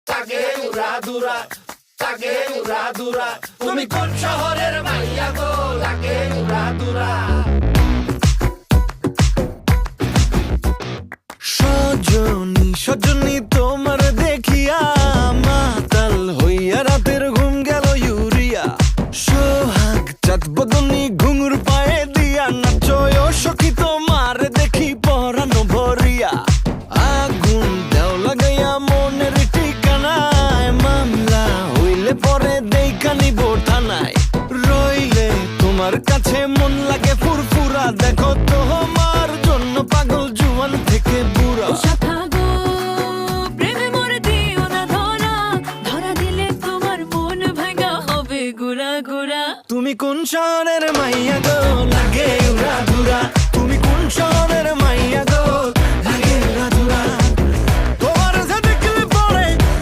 তাকে উড়া দুরা, তাকে উড়া দুরা। তুমি কোন শহরের মাইয়া গো, লাগে উড়া দুরা। সজনী সজনী তোমার দেখিয়া মাতাল হইয়া রাতের ঘুম গেল ইউরিয়া। সোহাগ চাঁদ বদনী ঘুঙুর পায়ে দিয়া নাচয় সখী তোমার দেখি পরানো ভরিয়া। আগুন দেও লাগাইয়া মনের ঠিকানায়, মামলা হইলে পরে দেখা নিব থানায়। রইলে তোমার কাছে মন লাগে ফুরফুরা, দেখো তোমার জন্য পাগল জুয়ান থেকে বুড়া। শাখা গো, প্রেমে মোরে দিও না ধরা, ধরা দিলে তোমার মন ভাঙা হবে গুড়া গুড়া। তুমি কোন শহরের মাইয়া গো, লাগে উড়া